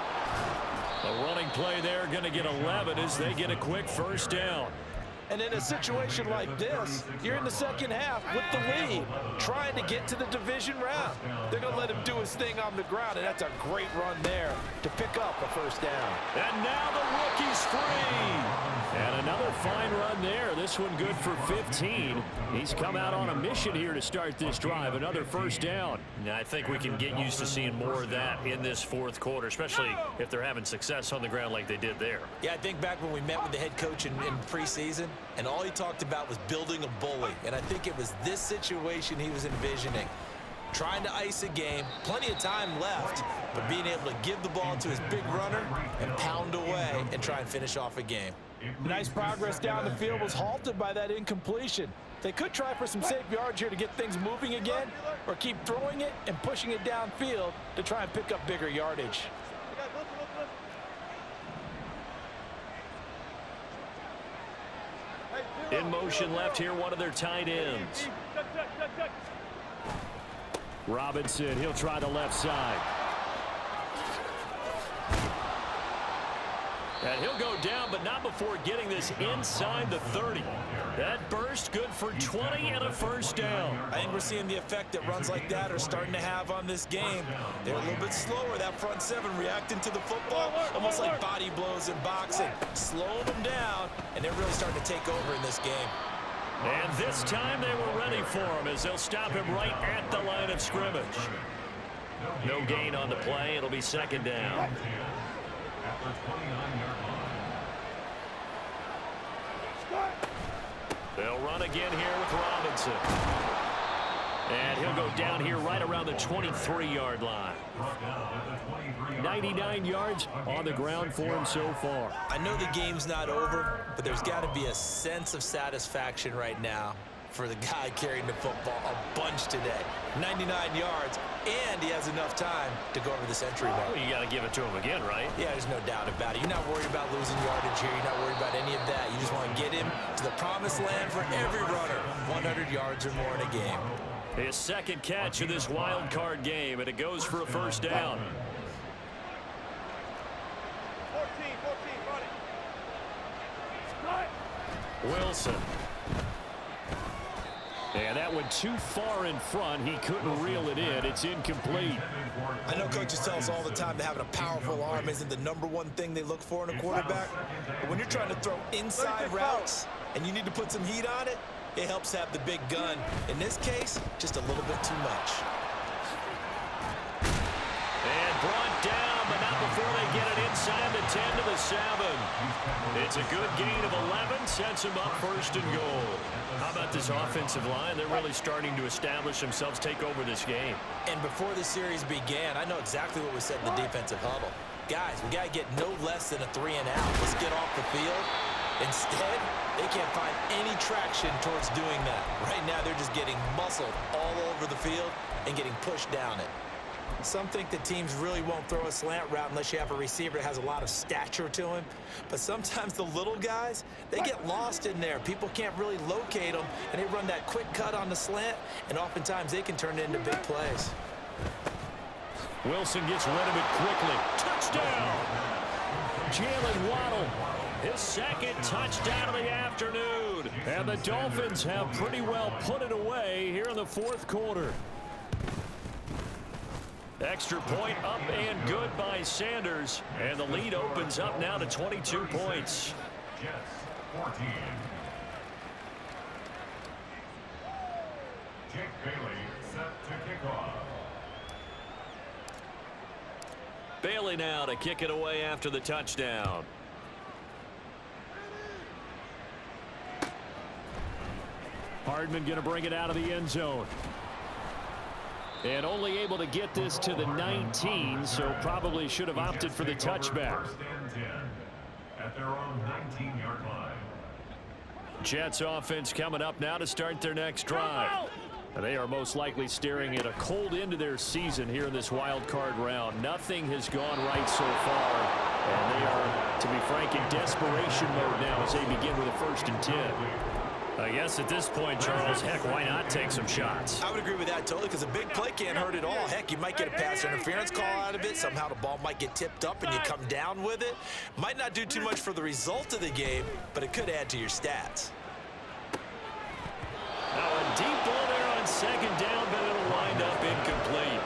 A running play there, going to get 11 as they get a quick first down. And in a situation like this, you're in the second half with the lead, trying to get to the division round. They're going to let him do his thing on the ground, and that's a great run there to pick up a first down. And now the rookie's free. And another fine run there. This one good for 15. He's come out on a mission here to start this drive. Another first down. Now, I think we can get used to seeing more of that in this 4th quarter, especially if they're having success on the ground like they did there. Yeah, I think back when we met with the head coach in preseason, and all he talked about was building a bully. And I think it was this situation he was envisioning. Trying to ice a game, plenty of time left, but being able to give the ball to his big runner and pound away and try and finish off a game. Nice progress down the field was halted by that incompletion. They could try for some safe yards here to get things moving again, or keep throwing it and pushing it downfield to try and pick up bigger yardage. In motion left here, one of their tight ends. Robinson, he'll try the left side. And he'll go down, but not before getting this inside the 30. That burst good for 20 and a first down. I think we're seeing the effect that runs like that are starting to have on this game. They're a little bit slower, that front 7 reacting to the football, almost like body blows in boxing. Slowing them down, and they're really starting to take over in this game. And this time they were ready for him as they'll stop him right at the line of scrimmage. No gain on the play. It'll be second down. They'll run again here with Robinson. And he'll go down here right around the 23-yard line. 99 yards on the ground for him so far. I know the game's not over, but there's got to be a sense of satisfaction right now for the guy carrying the football a bunch today. 99 yards, and he has enough time to go over this entry mark. Well, you got to give it to him again, right? Yeah, there's no doubt about it. You're not worried about losing yardage here. You're not worried about any of that. You just want to get him to the promised land for every runner. 100 yards or more in a game. His second catch of this wild card game, and it goes for a first down. 14, Wilson. And that went too far in front. He couldn't reel it in. It's incomplete. I know coaches tell us all the time that having a powerful arm isn't the #1 thing they look for in a quarterback. But when you're trying to throw inside routes and you need to put some heat on it, it helps have the big gun. In this case, just a little bit too much. And brought down, but not before they get it inside the 10 to the 7. It's a good gain of 11, sets him up first and goal. How about this offensive line? They're really starting to establish themselves, take over this game. And before the series began, I know exactly what we said in the defensive huddle. Guys, we got to get no less than a 3 and out. Let's get off the field. Instead, they can't find any traction towards doing that. Right now, they're just getting muscled all over the field and getting pushed down it. Some think that teams really won't throw a slant route unless you have a receiver that has a lot of stature to him. But sometimes the little guys, they get lost in there. People can't really locate them, and they run that quick cut on the slant, and oftentimes they can turn it into big plays. Wilson gets rid of it quickly. Touchdown! Jalen Waddle, his second touchdown of the afternoon. And the Dolphins have pretty well put it away here in the fourth quarter. Extra point up and good by Sanders. And the lead opens up now to 22 points. Jets, 14. Jake Bailey set to kick off. Bailey now to kick it away after the touchdown. Hardman going to bring it out of the end zone. And only able to get this to the 19, so probably should have opted for the touchback. First and 10 at their own 19-yard line. Jets offense coming up now to start their next drive. They are most likely staring at a cold end to their season here in this wild card round. Nothing has gone right so far, and they are, to be frank, in desperation mode now as they begin with a 1st and 10. I guess at this point, Charles, heck, why not take some shots? I would agree with that totally, because a big play can't hurt at all. Heck, you might get a pass interference call out of it. Somehow the ball might get tipped up and you come down with it. Might not do too much for the result of the game, but it could add to your stats. Now a deep ball there on second down, but it'll wind up incomplete.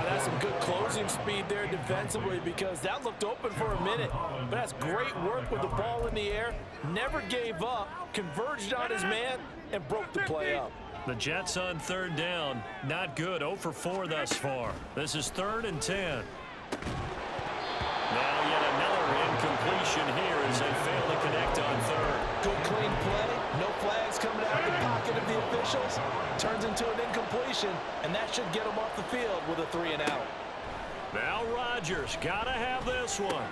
That's some good closing speed there defensively, because that looked open for a minute. But that's great work with the ball in the air. Never gave up, converged on his man, and broke the play up. The Jets on 3rd down. Not good. 0 for 4 thus far. This is 3rd and 10. Now yet another incompletion here as they fail to connect on 3rd. Good clean play. No flags coming out of the pocket of the officials. Turns into an incompletion, and that should get them off the field with a 3 and out. Now Rodgers got to have this one.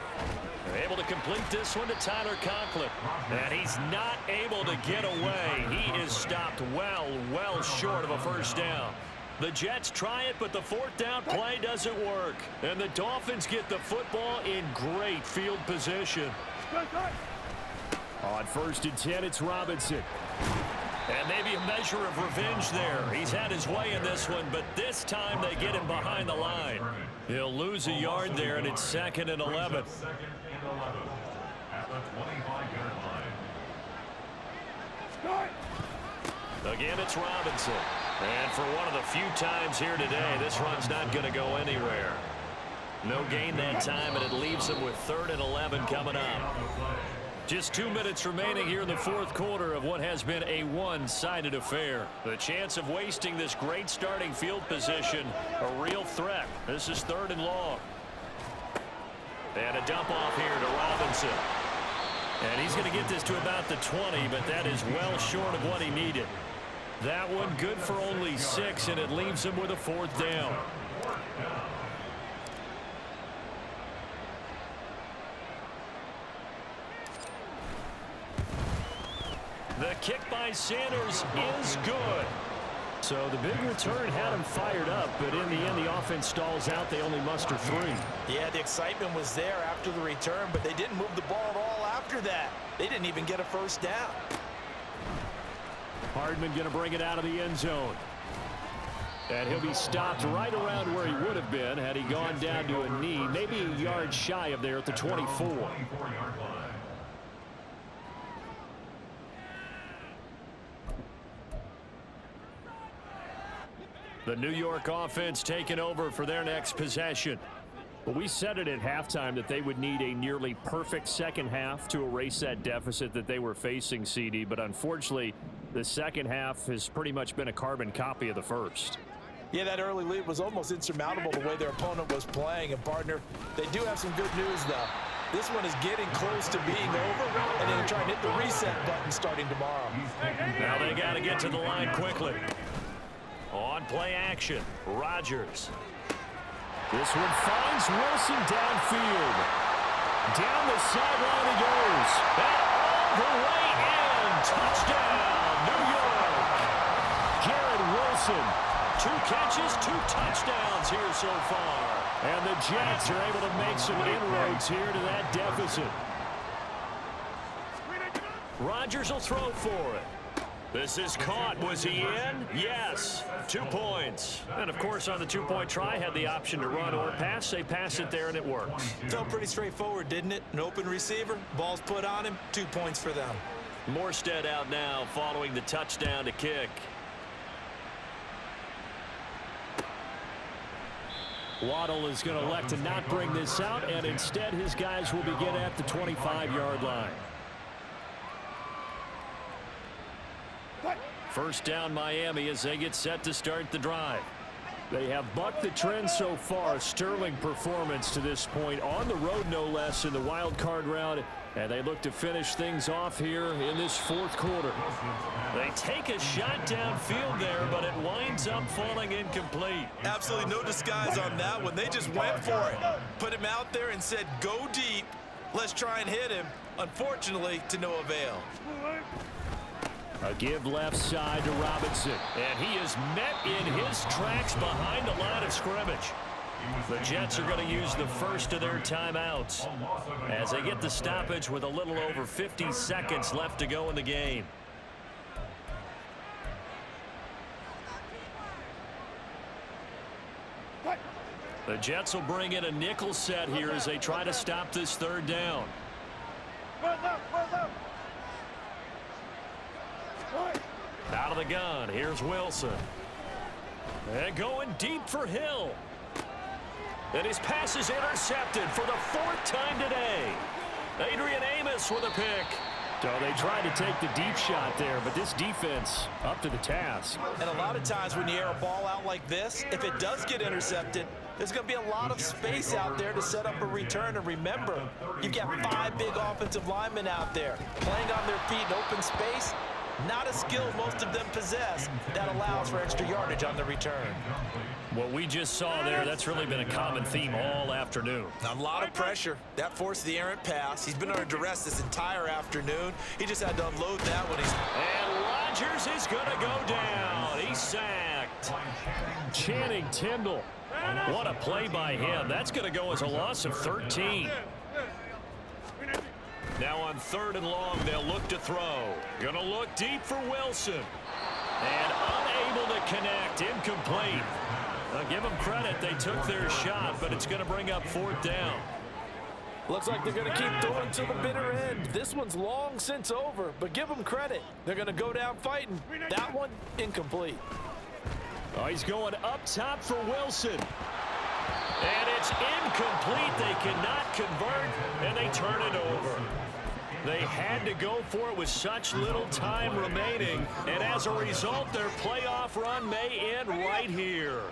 They're able to complete this one to Tyler Conklin. And he's not able to get away. He is stopped well short of a 1st down. The Jets try it, but the 4th down play doesn't work. And the Dolphins get the football in great field position. On 1st and 10, it's Robinson. And maybe a measure of revenge there. He's had his way in this one, but this time they get him behind the line. He'll lose a yard there, and it's 2nd and 11. 2nd and 11 at the 25-yard line. Again, it's Robinson. And for one of the few times here today, this run's not going to go anywhere. No gain that time, and it leaves him with 3rd and 11 coming up. Just 2 minutes remaining here in the fourth quarter of what has been a one-sided affair. The chance of wasting this great starting field position, a real threat. This is 3rd and long. And a dump off here to Robinson. And he's going to get this to about the 20, but that is well short of what he needed. That one good for only 6, and it leaves him with a 4th down. The kick by Sanders is good. So the big return had him fired up, but in the end, the offense stalls out. They only muster 3. Yeah, the excitement was there after the return, but they didn't move the ball at all after that. They didn't even get a 1st down. Hardman going to bring it out of the end zone. And he'll be stopped right around where he would have been had he gone down to a knee, maybe a yard shy of there at the 24. The New York offense taking over for their next possession. Well, we said it at halftime that they would need a nearly perfect second half to erase that deficit that they were facing, CD, but unfortunately, the second half has pretty much been a carbon copy of the first. Yeah, that early lead was almost insurmountable the way their opponent was playing. And, partner, they do have some good news, though. This one is getting close to being over, and they're trying to hit the reset button starting tomorrow. Now they got to get to the line quickly. On play action, Rodgers. This one finds Wilson downfield. Down the sideline he goes. And all the way in. Touchdown, New York. Garrett Wilson 2 catches, 2 touchdowns here so far. And the Jets are able to make some inroads here to that deficit. Rodgers will throw for it. This is caught. Was he in? Yes. 2 points. And, of course, on the 2-point try, had the option to run or pass. They pass it there, and it works. Felt pretty straightforward, didn't it? An open receiver, ball's put on him, 2 points for them. Morstead out now following the touchdown to kick. Waddle is going to elect to not bring this out, and instead his guys will begin at the 25-yard line. First down Miami as they get set to start the drive. They have bucked the trend so far. Sterling performance to this point on the road, no less, in the wild card round. And they look to finish things off here in this 4th quarter. They take a shot downfield there, but it winds up falling incomplete. Absolutely no disguise on that one. They just went for it. Put him out there and said, go deep. Let's try and hit him. Unfortunately, to no avail. A give left side to Robinson. And he is met in his tracks behind the line of scrimmage. The Jets are going to use the first of their timeouts as they get the stoppage with a little over 50 seconds left to go in the game. The Jets will bring in a nickel set here as they try to stop this 3rd down. Out of the gun, here's Wilson. And going deep for Hill. And his pass is intercepted for the 4th time today. Adrian Amos with a pick. So they tried to take the deep shot there, but this defense up to the task. And a lot of times when you air a ball out like this, if it does get intercepted, there's going to be a lot of space out there to set up a return. And remember, you've got 5 big offensive linemen out there playing on their feet in open space. Not a skill most of them possess that allows for extra yardage on the return. What we just saw there, that's really been a common theme all afternoon. A lot of pressure. That forced the errant pass. He's been under duress this entire afternoon. He just had to unload that one. And Rodgers is going to go down. He's sacked. Channing Tindall. What a play by him. That's going to go as a loss of 13. Now on 3rd and long, they'll look to throw. Going to look deep for Wilson. And unable to connect. Incomplete. I'll give them credit. They took their shot, but it's going to bring up 4th down. Looks like they're going to keep throwing to the bitter end. This one's long since over, but give them credit. They're going to go down fighting. That one, incomplete. Oh, he's going up top for Wilson. And it's incomplete. They cannot convert, and they turn it over. They had to go for it with such little time remaining, and as a result, their playoff run may end right here.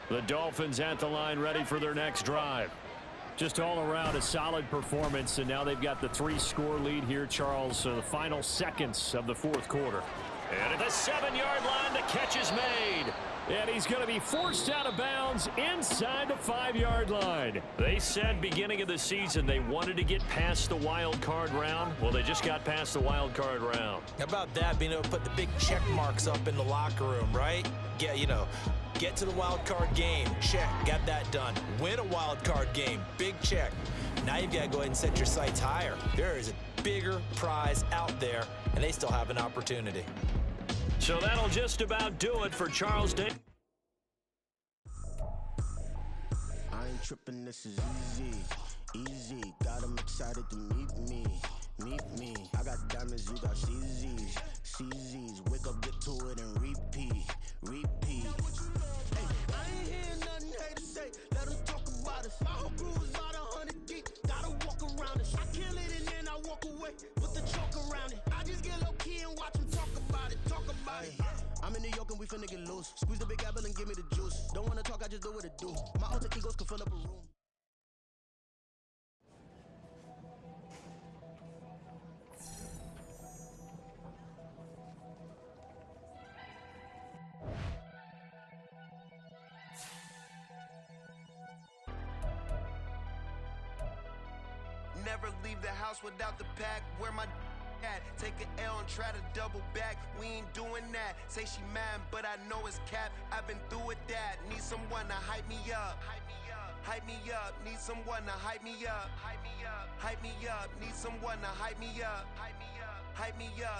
The Dolphins at the line ready for their next drive. Just all around a solid performance, and now they've got the 3-score lead here, Charles, the final seconds of the 4th quarter. And at the 7-yard line, the catch is made. And he's going to be forced out of bounds inside the 5-yard line. They said beginning of the season they wanted to get past the wild card round. Well, they just got past the wild card round. How about that, being able to put the big check marks up in the locker room, right? Get to the wild card game. Check. Got that done. Win a wild card game. Big check. Now you've got to go ahead and set your sights higher. There is a bigger prize out there, and they still have an opportunity. So that'll just about do it for Charles Day. I ain't tripping, this is easy. Got them excited to meet me. I got diamonds, you got CZs. Wake up, get to it, and repeat. Hey, I ain't hearing nothing hate to say. Let them talk about us. My whole crew is about 100 deep. Gotta walk around it. I kill it and then I walk away with the chalk around it. I just get low key and watch them talk about it. I'm in New York and we finna get loose. Squeeze the big apple and give me the juice. Don't wanna talk, I just do what it do. My alter egos can fill up a room. Never leave the house without the pack. Where my Take an L and try to double back. We ain't doing that. Say she mad, but I know it's cap. I've been through with that. Need someone to hype me up. Hype me up. Need someone to hype me up. Hype me up. Need someone to hype me up. Hype me up.